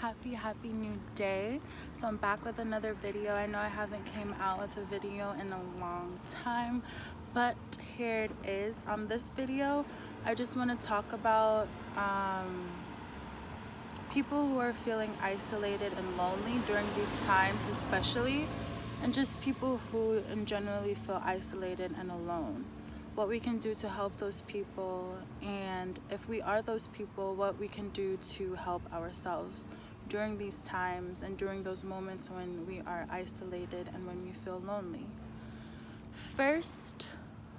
happy new day. So I'm back with another video. I know I haven't came out with a video in a long time, but here it is. This video I just want to talk about people who are feeling isolated and lonely during these times, especially, and just people who generally feel isolated and alone. What we can do to help those people, and if we are those people, what we can do to help ourselves during these times and during those moments when we are isolated and when we feel lonely. First,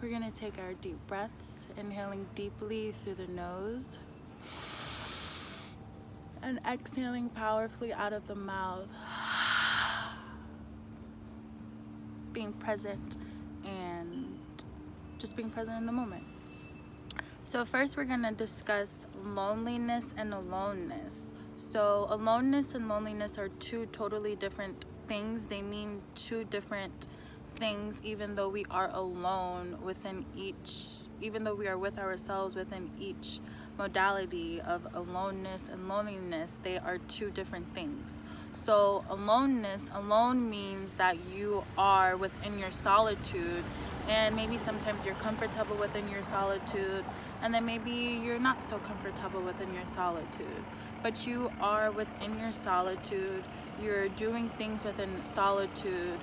we're gonna take our deep breaths, inhaling deeply through the nose and exhaling powerfully out of the mouth. Being present and just being present in the moment. So first we're gonna discuss loneliness and aloneness. So aloneness and loneliness are two totally different things. They mean two different things, even though we are alone within each, even though we are with ourselves within each modality of aloneness and loneliness, they are two different things. So aloneness, alone means that you are within your solitude, and maybe sometimes you're comfortable within your solitude, and then maybe you're not so comfortable within your solitude, but you are within your solitude. You're doing things within solitude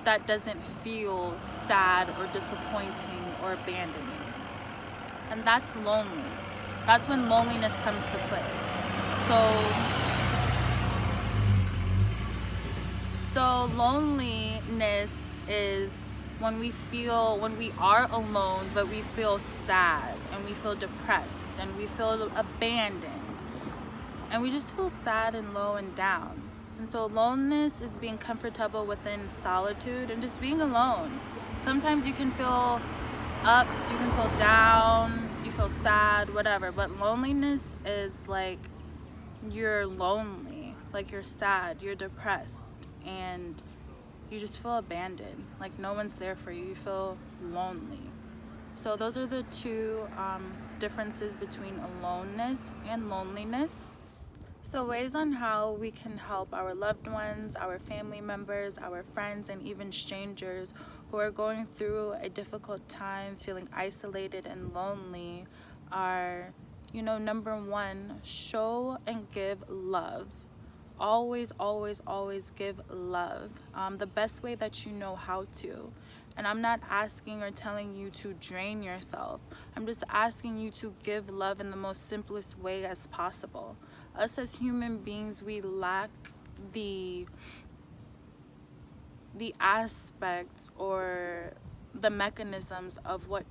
that doesn't feel sad or disappointing or abandoning. And that's lonely. That's when loneliness comes to play. So loneliness is when we are alone, but we feel sad and we feel depressed and we feel abandoned and we just feel sad and low and down. And so loneliness is being comfortable within solitude and just being alone. Sometimes you can feel up, you can feel down, you feel sad, whatever, but loneliness is like you're lonely, like you're sad, you're depressed, and you just feel abandoned, like no one's there for you. You feel lonely. So those are the two differences between aloneness and loneliness. So ways on how we can help our loved ones, our family members, our friends, and even strangers who are going through a difficult time, feeling isolated and lonely are, number one, show and give love. Always give love, the best way that you know how to. And I'm not asking or telling you to drain yourself. I'm just asking you to give love in the most simplest way as possible. Us as human beings, we lack the aspects or the mechanisms of what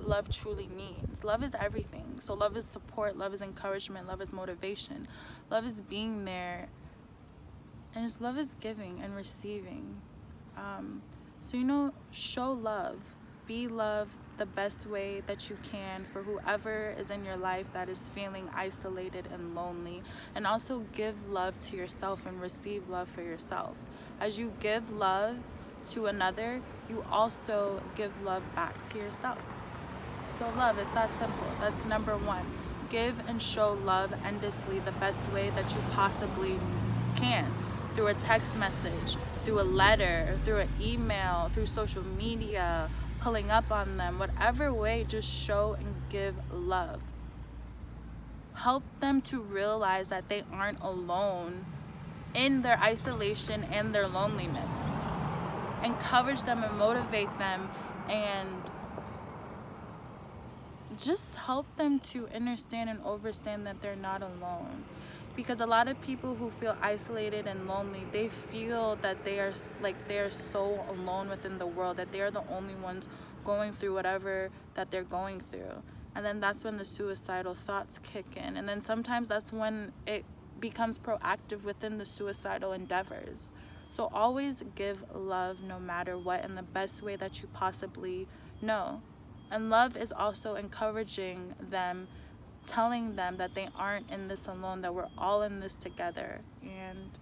love truly means. Love is everything. So love is support, love is encouragement, love is motivation, love is being there, and just love is giving and receiving. So show love, be love the best way that you can for whoever is in your life that is feeling isolated and lonely, and also give love to yourself and receive love for yourself. As you give love to another, you also give love back to yourself. So love is that simple. That's number one. Give and show love endlessly the best way that you possibly can. Through a text message, through a letter, through an email, through social media, pulling up on them, whatever way, just show and give love. Help them to realize that they aren't alone in their isolation and their loneliness. Encourage them and motivate them, and just help them to understand and understand that they're not alone. Because a lot of people who feel isolated and lonely, they feel that they are so alone within the world, that they are the only ones going through whatever that they're going through. And then that's when the suicidal thoughts kick in. And then sometimes that's when it becomes proactive within the suicidal endeavors. So always give love no matter what, in the best way that you possibly know. And love is also encouraging them, telling them that they aren't in this alone, that we're all in this together, and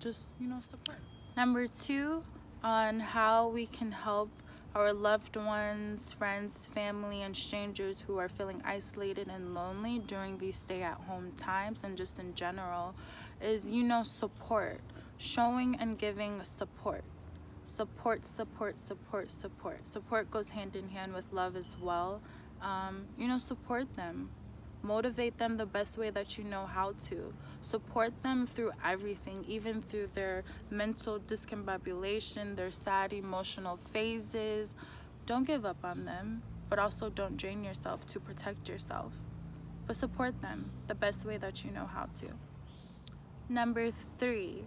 just support. Number two, on how we can help our loved ones, friends, family, and strangers who are feeling isolated and lonely during these stay-at-home times, and just in general, is, support. Showing and giving support. Support, support, support, support. Support goes hand in hand with love as well. Support them. Motivate them the best way that you know how to. Support them through everything, even through their mental discombobulation, their sad emotional phases. Don't give up on them, but also don't drain yourself to protect yourself. But support them the best way that you know how to. Number three.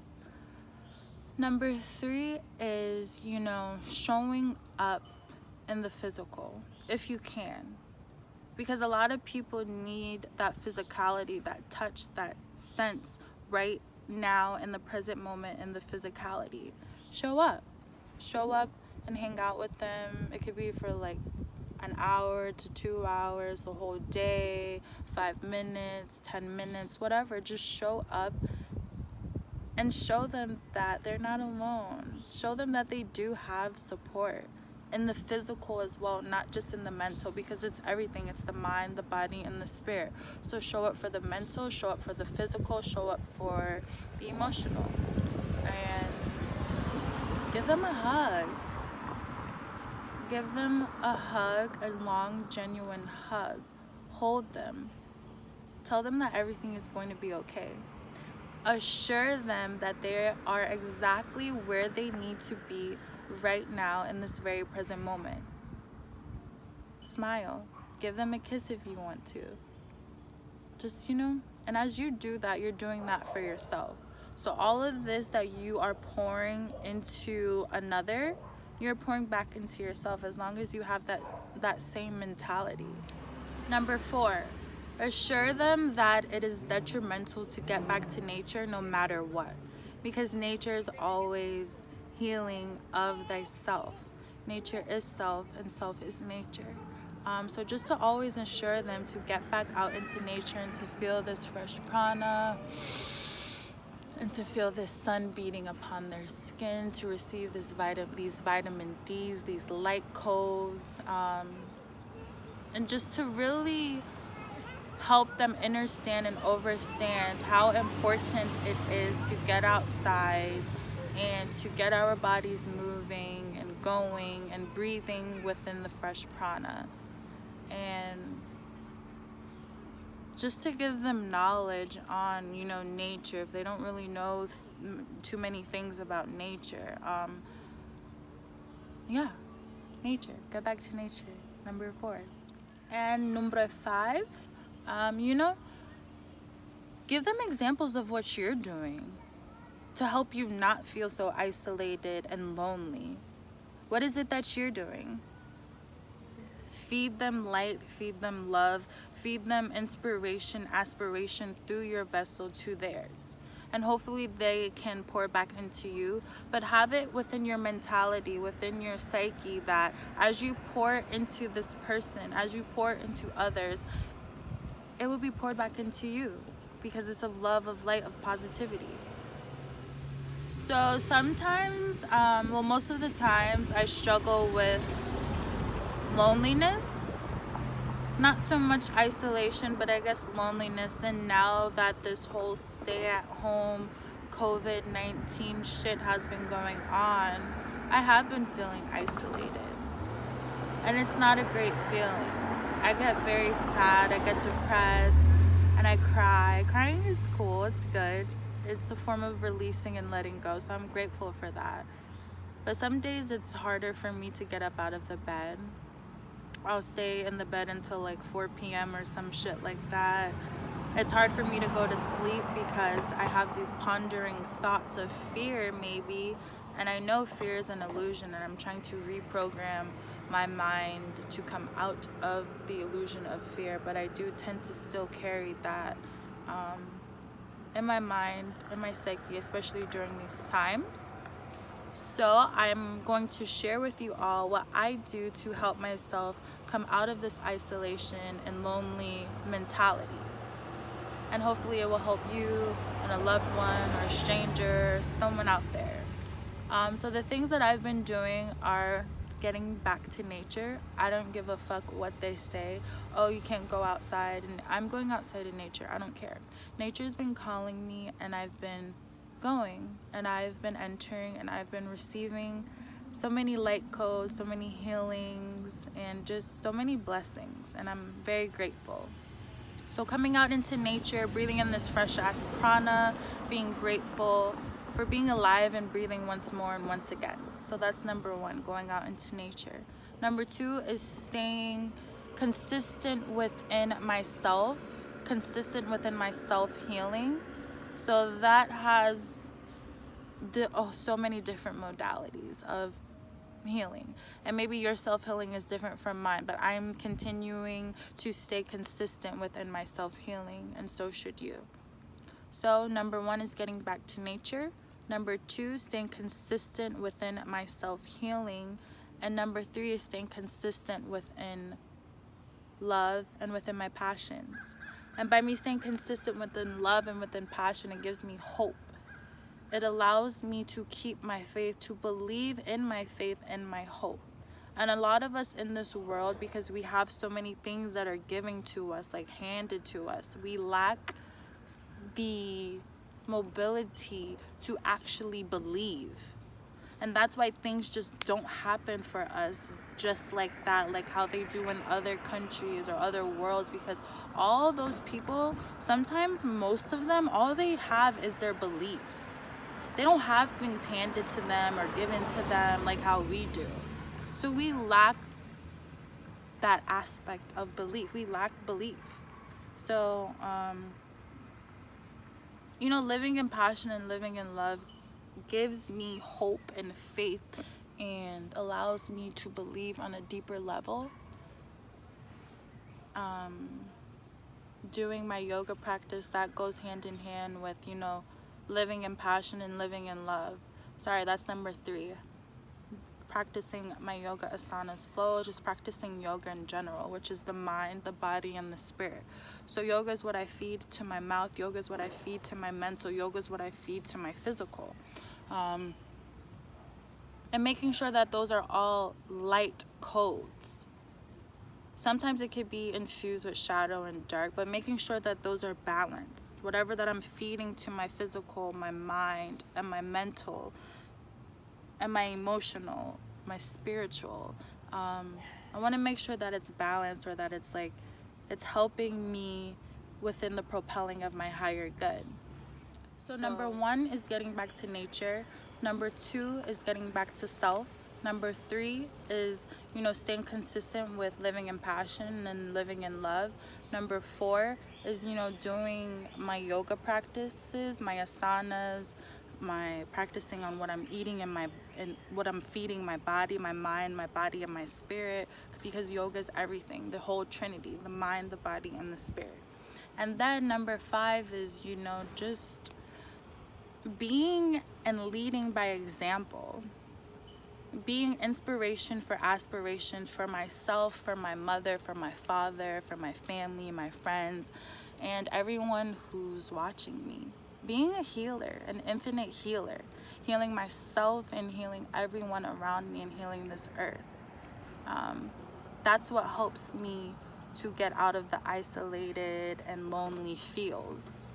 Number three is, showing up in the physical, if you can. Because a lot of people need that physicality, that touch, that sense right now in the present moment, in the physicality. Show up. Show up and hang out with them. It could be for like an hour to 2 hours, the whole day, 5 minutes, 10 minutes, whatever. Just show up and show them that they're not alone. Show them that they do have support. In the physical as well, not just in the mental, because it's everything. It's the mind, the body, and the spirit. So show up for the mental, show up for the physical, show up for the emotional, and give them a hug. Give them a hug, a long, genuine hug. Hold them. Tell them that everything is going to be okay. Assure them that they are exactly where they need to be right now in this very present moment. Smile. Give them a kiss if you want to. Just, and as you do that, you're doing that for yourself. So all of this that you are pouring into another, you're pouring back into yourself, as long as you have that same mentality. Number 4, assure them that it is detrimental to get back to nature no matter what, because nature is always healing of thyself. Nature is self, and self is nature. So just to always assure them to get back out into nature and to feel this fresh prana, and to feel this sun beating upon their skin, to receive these vitamin Ds, these light codes, and just to really help them understand and understand how important it is to get outside and to get our bodies moving and going and breathing within the fresh prana. And just to give them knowledge on, nature, if they don't really know too many things about nature. Nature. Get back to nature. Number 4. And number 5, give them examples of what you're doing to help you not feel so isolated and lonely. What is it that you're doing? Feed them light, feed them love, feed them inspiration, aspiration through your vessel to theirs. And hopefully they can pour back into you, but have it within your mentality, within your psyche, that as you pour into this person, as you pour into others, it will be poured back into you, because it's of love, of light, of positivity. So sometimes, most of the times, I struggle with loneliness. Not so much isolation, but I guess loneliness. And now that this whole stay-at-home COVID-19 shit has been going on, I have been feeling isolated. And it's not a great feeling. I get very sad, I get depressed, and I cry. Crying is cool, it's good. It's a form of releasing and letting go, so I'm grateful for that. But some days it's harder for me to get up out of the bed. I'll stay in the bed until like 4 p.m. or some shit like that. It's hard for me to go to sleep because I have these pondering thoughts of fear, maybe, and I know fear is an illusion, and I'm trying to reprogram my mind to come out of the illusion of fear, but I do tend to still carry that in my mind, in my psyche, especially during these times. So I'm going to share with you all what I do to help myself come out of this isolation and lonely mentality. And hopefully it will help you and a loved one or a stranger, someone out there. So the things that I've been doing are getting back to nature. I don't give a fuck what they say. Oh, you can't go outside. And I'm going outside in nature. I don't care. Nature's been calling me, and I've been going, and I've been entering, and I've been receiving so many light codes, so many healings, and just so many blessings, and I'm very grateful. So coming out into nature, breathing in this fresh ass prana, being grateful for being alive and breathing once more and once again. So that's number one, going out into nature. Number two is staying consistent within myself, healing. So that has so many different modalities of healing, and maybe your self-healing is different from mine, but I'm continuing to stay consistent within my self-healing, and so should you. So number one is getting back to nature. Number two, staying consistent within my self-healing. And number three is staying consistent within love and within my passions. And by me staying consistent within love and within passion, it gives me hope. It allows me to keep my faith, to believe in my faith and my hope. And a lot of us in this world, because we have so many things that are given to us, like handed to us, we lack the mobility to actually believe. And that's why things just don't happen for us just like that, like how they do in other countries or other worlds, because all those people, sometimes most of them, all they have is their beliefs. They don't have things handed to them or given to them like how we do. So we lack that aspect of belief. We lack belief. So, living in passion and living in love gives me hope and faith and allows me to believe on a deeper level. Doing my yoga practice, that goes hand in hand with, living in passion and living in love. Sorry, that's number three. Practicing my yoga asanas flow, just practicing yoga in general, which is the mind, the body, and the spirit. So yoga is what I feed to my mouth. Yoga is what I feed to my mental. Yoga is what I feed to my physical. And making sure that those are all light codes. Sometimes it could be infused with shadow and dark, but making sure that those are balanced. Whatever that I'm feeding to my physical, my mind, and my mental, and my emotional, my spiritual, I want to make sure that it's balanced, or that it's helping me within the propelling of my higher good. So number one is getting back to nature. Number two is getting back to self. Number three is, staying consistent with living in passion and living in love. Number four is, doing my yoga practices, my asanas, my practicing on what I'm eating and what I'm feeding my body, my mind, my body, and my spirit, because yoga is everything, the whole trinity, the mind, the body, and the spirit. And then number five is, just being and leading by example. Being inspiration for aspiration for myself, for my mother, for my father, for my family, my friends, and everyone who's watching me. Being a healer, an infinite healer, healing myself and healing everyone around me and healing this earth. That's what helps me to get out of the isolated and lonely feels.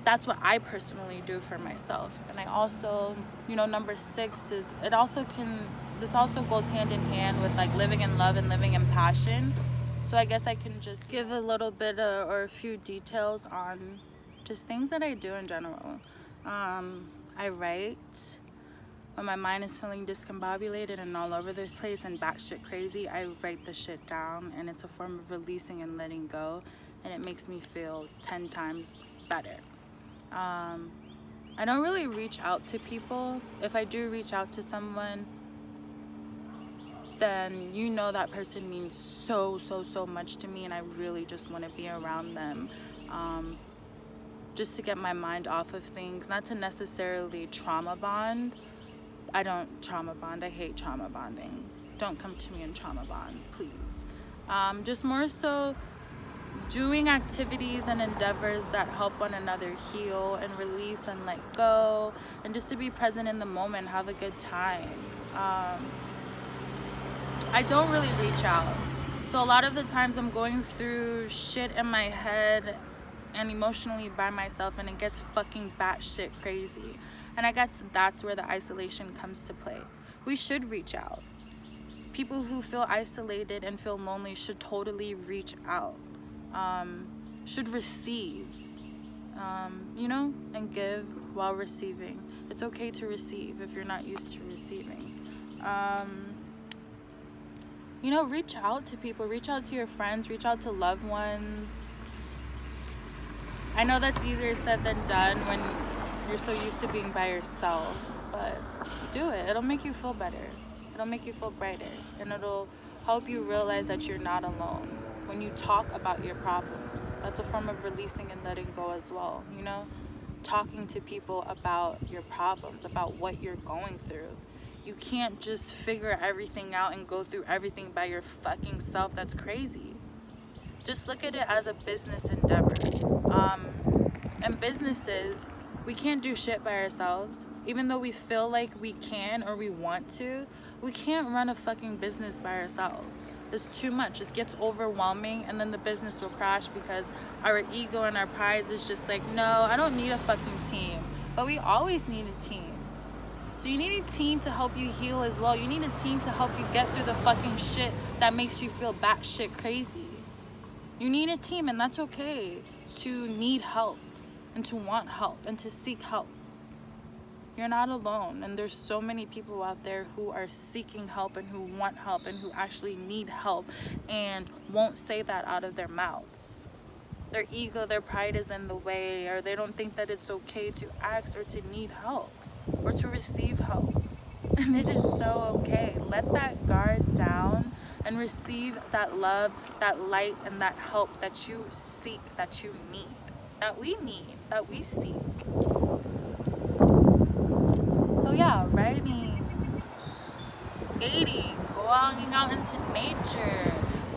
That's what I personally do for myself. And I also, number six is, this also goes hand in hand with living in love and living in passion. So I guess I can just give a little bit or a few details on just things that I do in general. I write. When my mind is feeling discombobulated and all over the place and batshit crazy, I write the shit down, and it's a form of releasing and letting go, and it makes me feel 10 times better. I don't really reach out to people. If I do reach out to someone, then that person means so much to me, and I really just want to be around them, just to get my mind off of things, not to necessarily trauma bond. I don't trauma bond. I hate trauma bonding. Don't come to me and trauma bond, please. Just more so doing activities and endeavors that help one another heal and release and let go, and just to be present in the moment, have a good time. I don't really reach out. So a lot of the times I'm going through shit in my head and emotionally by myself, and it gets fucking batshit crazy. And I guess that's where the isolation comes to play. We should reach out. People who feel isolated and feel lonely should totally reach out. Should receive, and give while receiving. It's okay to receive if you're not used to receiving. Reach out to people, reach out to your friends, reach out to loved ones. I know that's easier said than done when you're so used to being by yourself, but do it. It'll make you feel better. It'll make you feel brighter, and it'll help you realize that you're not alone. When you talk about your problems, that's a form of releasing and letting go as well, talking to people about your problems, about what you're going through. You can't just figure everything out and go through everything by your fucking self. That's crazy. Just look at it as a business endeavor. And businesses, we can't do shit by ourselves. Even though we feel like we can or we want to, we can't run a fucking business by ourselves. It's too much. It gets overwhelming, and then the business will crash because our ego and our pride is just like, no, I don't need a fucking team. But we always need a team. So you need a team to help you heal as well. You need a team to help you get through the fucking shit that makes you feel batshit crazy. You need a team, and that's okay to need help and to want help and to seek help. You're not alone, and there's so many people out there who are seeking help and who want help and who actually need help and won't say that out of their mouths. Their ego, their pride is in the way, or they don't think that it's okay to ask or to need help or to receive help. And it is so okay. Let that guard down and receive that love, that light, and that help that you seek, that you need, that we need, that we seek. So yeah, riding, skating, going out into nature,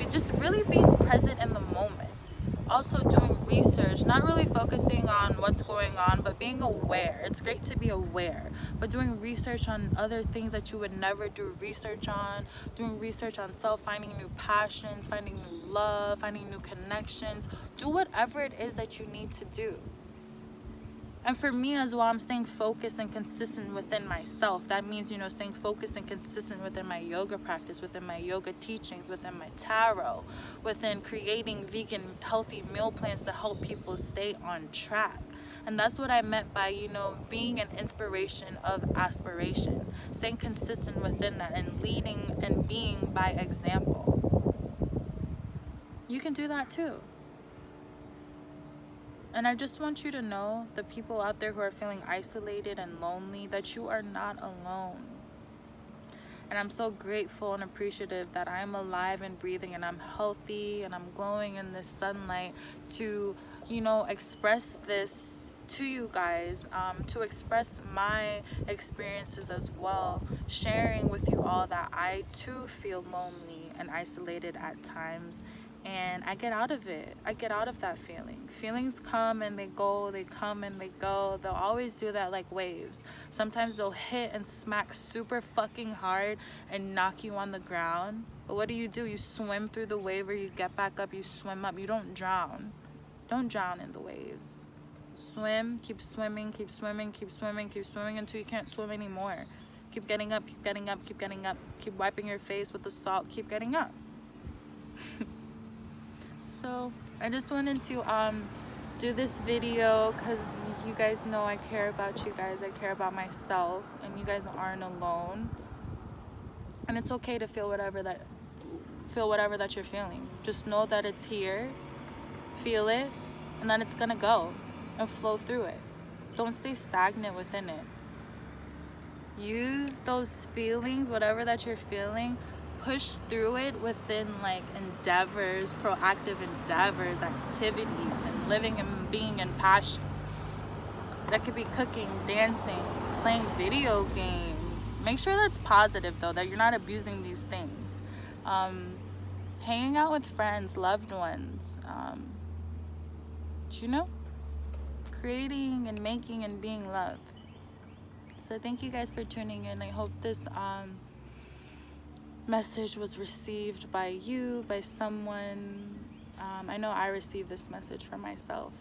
just really being present in the moment. Also doing research, not really focusing on what's going on, but being aware. It's great to be aware, but doing research on other things that you would never do research on, doing research on self, finding new passions, finding new love, finding new connections. Do whatever it is that you need to do. And for me as well, I'm staying focused and consistent within myself. That means, staying focused and consistent within my yoga practice, within my yoga teachings, within my tarot, within creating vegan, healthy meal plans to help people stay on track. And that's what I meant by, being an inspiration of aspiration, staying consistent within that and leading and being by example. You can do that too. And I just want you to know, the people out there who are feeling isolated and lonely, that you are not alone. And I'm so grateful and appreciative that I'm alive and breathing and I'm healthy and I'm glowing in this sunlight to, express this to you guys, to express my experiences as well, sharing with you all that I too feel lonely and isolated at times. And I get out of it. I get out of that feeling. Feelings come and they go, they come and they go. They'll always do that like waves. Sometimes they'll hit and smack super fucking hard and knock you on the ground. But what do? You swim through the wave, or you get back up, you swim up. You don't drown. Don't drown in the waves. Swim, keep swimming, keep swimming, keep swimming, keep swimming until you can't swim anymore. Keep getting up, keep getting up, keep getting up. Keep wiping your face with the salt, keep getting up. So I just wanted to do this video because you guys know I care about you guys. I care about myself, and you guys aren't alone. And it's okay to feel whatever that you're feeling. Just know that it's here, feel it, and then it's gonna go and flow through it. Don't stay stagnant within it. Use those feelings, whatever that you're feeling, push through it within endeavors, proactive endeavors, activities, and living and being in passion. That could be cooking, dancing, playing video games. Make sure that's positive though, that you're not abusing these things. Hanging out with friends, loved ones, creating and making and being love. So thank you guys for tuning in. I hope this message was received by you, by someone. I know I received this message for myself.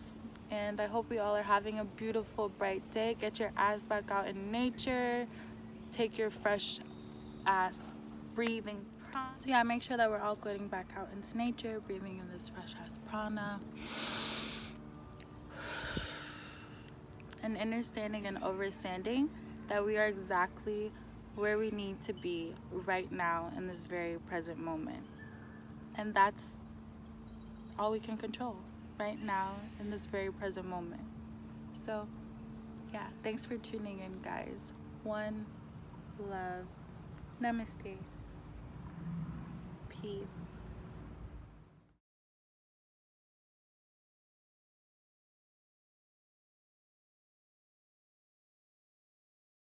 And I hope we all are having a beautiful, bright day. Get your ass back out in nature. Take your fresh ass breathing prana. So yeah, make sure that we're all getting back out into nature, breathing in this fresh ass prana. And understanding and understanding that we are exactly where we need to be right now in this very present moment. And that's all we can control right now in this very present moment. So yeah, thanks for tuning in, guys. One love. Namaste. Peace.